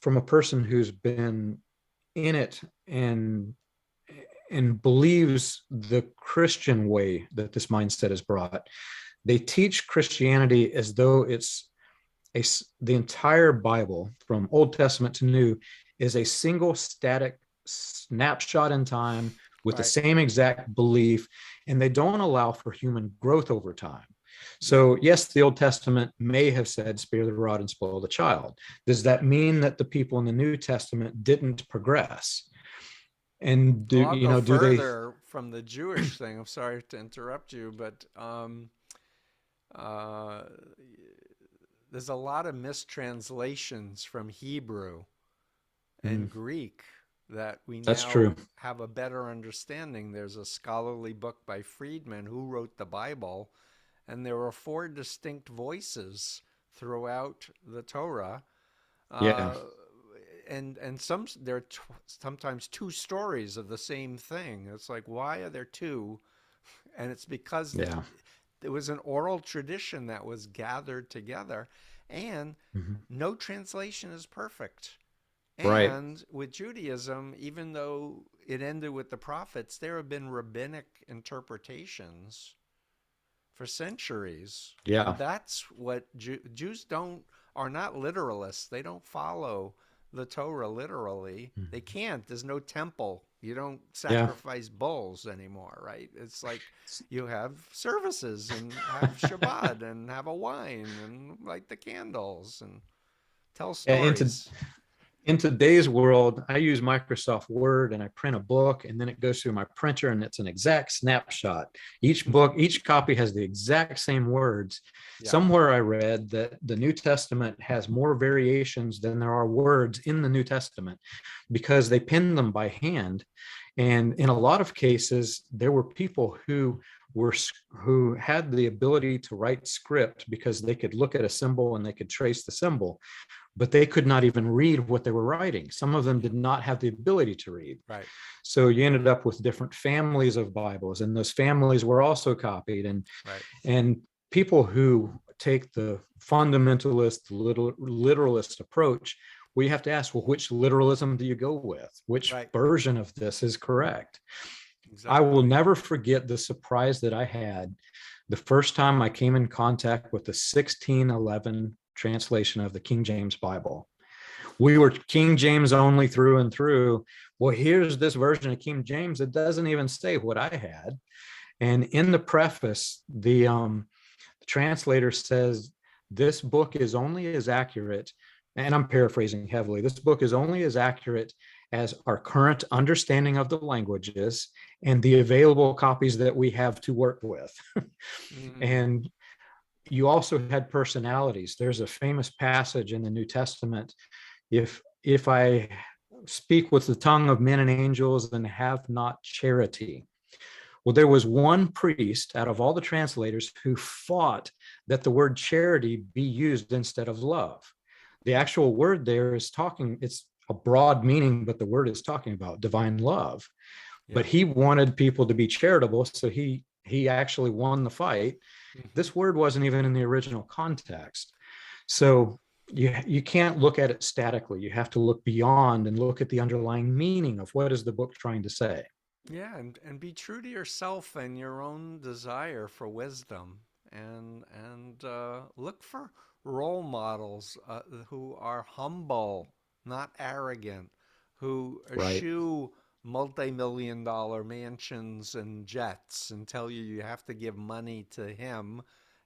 from a person who's been in it and believes the Christian way that this mindset is brought. They teach Christianity as though it's the entire Bible from Old Testament to New is a single static snapshot in time with the Right. same exact belief, and they don't allow for human growth over time. Yeah. So, yes, the Old Testament may have said, spare the rod and spoil the child. Does that mean that the people in the New Testament didn't progress? And Well, I'll go do they? further from the Jewish thing. I'm sorry to interrupt you, but uh, there's a lot of mistranslations from Hebrew and Greek that we That's true. now have a better understanding. There's a scholarly book by Friedman who wrote the Bible, and there are four distinct voices throughout the Torah. Yeah. Uh, and there are sometimes two stories of the same thing. It's like, why are there two? And it's because Yeah. there was an oral tradition that was gathered together, and Mhm. no translation is perfect. Right. And with Judaism, even though it ended with the prophets, there have been rabbinic interpretations for centuries. And Yeah. that's what Jews don't are not literalists. They don't follow the Torah literally. They Mhm. can't. There's no temple. You don't Yeah. sacrifice bulls anymore, right? It's like you have services and have Shabbat and have a wine and light the candles and tell Yeah, stories. in today's world, I use Microsoft Word and I print a book and then it goes through my printer and it's an exact snapshot. Each copy has the exact same words. Yeah, Somewhere I read that the New Testament has more variations than there are words in the New Testament because they penned them by hand. And in a lot of cases, there were people were who had the ability to write script because they could look at a symbol and they could trace the symbol, but they could not even read what they were writing. Some of them yeah, did not have the ability to read. right. So you ended up with different families of Bibles, and those families were also copied. Right. And people who take the fundamentalist, literalist approach, we have to ask, well, which literalism do you go with? Which Right. version of this is correct? I will Exactly. never forget the surprise that I had the first time I came in contact with the 1611 translation of the King James Bible. We were King James only through and through. Well, here's this version of King James that doesn't even say what I had. And in the preface, the translator says, this book is only as accurate, and I'm paraphrasing heavily, this book is only as accurate as our current understanding of the languages and the available copies that we have to work with. Mm, And you also had personalities. There's a famous passage in the New Testament. If I speak with the tongue of men and angels and have not charity. Well, there was one priest out of all the translators who fought that the word charity be used instead of love. The actual word there is talking, it's a broad meaning, but the word is talking about divine love. yeah. But he wanted people to be charitable, so he actually won the fight. Hmm. This word wasn't even in the original context. So you can't look at it statically. You have to look beyond and look at the underlying meaning of what is the book trying to say. Yeah, and be true to yourself and your own desire for wisdom, and look for role models who are humble, not arrogant, who Right. eschew multi-million-dollar mansions and jets and tell you you have to give money to him,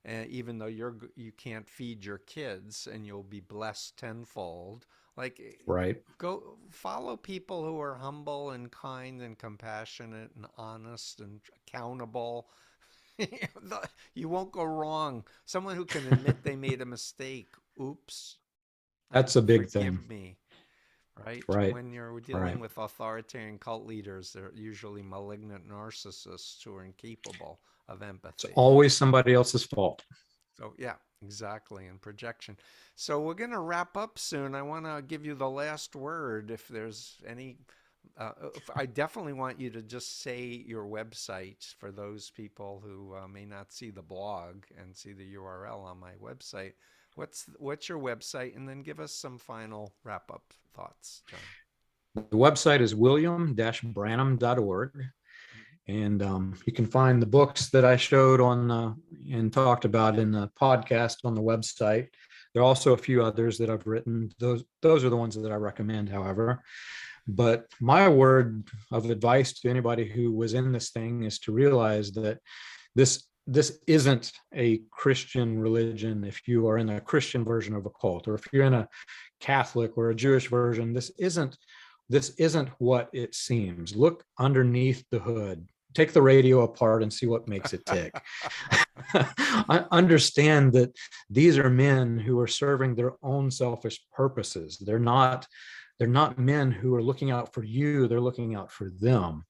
even though you can't feed your kids and you'll be blessed tenfold. Like, Right. go follow people who are humble and kind and compassionate and honest and accountable. You won't go wrong. Someone who can admit they made a mistake. Oops, That's a big thing. forgive me. Right? Right. When you're dealing Right. with authoritarian cult leaders, they're usually malignant narcissists who are incapable of It's empathy. always somebody else's fault. So, yeah, exactly. And projection. So, we're going to wrap up soon. I want to give you the last word. If there's any, I definitely want you to just say your website for those people who may not see the blog and see the URL on my website. What's your website? And then give us some final wrap up thoughts, John. The website is william-branham.org. And you can find the books that I showed on and talked about in the podcast on the website. There are also a few others that I've written. Those are the ones that I recommend, however. But my word of advice to anybody who was in this thing is to realize that this isn't a Christian religion. If you are in a Christian version of a cult, or if you're in a Catholic or a Jewish version, this isn't what it seems. Look underneath the hood. Take the radio apart and see what makes it tick. I understand that these are men who are serving their own selfish purposes. They're not men who are looking out for you, they're looking out for them.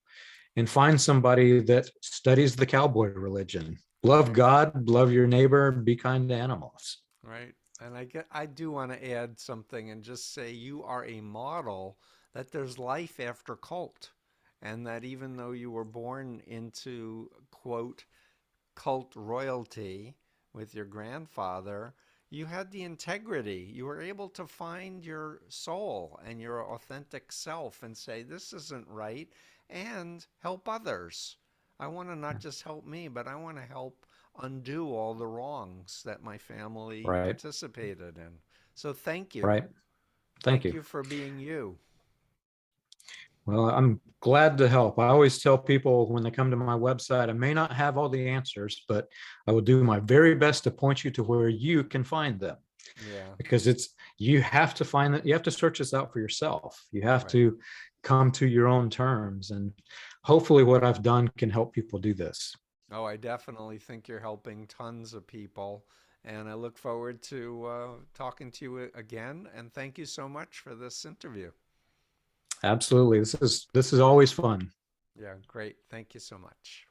And find somebody that studies the cowboy religion. Love Right. God, love your neighbor, be kind to animals. Right. And I do want to add something and just say you are a model that there's life after cult. And that even though you were born into, quote, cult royalty with your grandfather, you had the integrity. You were able to find your soul and your authentic self and say, this isn't right, and help others. I want to not just help me, but I want to help undo all the wrongs that my family Right, participated in. So thank you. right. Thank Thank you. you for being you. Well, I'm glad to help. I always tell people when they come to my website, I may not have all the answers, but I will do my very best to point you to where you can find them, Yeah, because you have to find that, you have to search this out for yourself. You have right. to come to your own terms. And hopefully what I've done can help people do this. Oh, I definitely think you're helping tons of people. And I look forward to talking to you again. And thank you so much for this interview. Absolutely. This is always fun. Yeah, great. Thank you so much.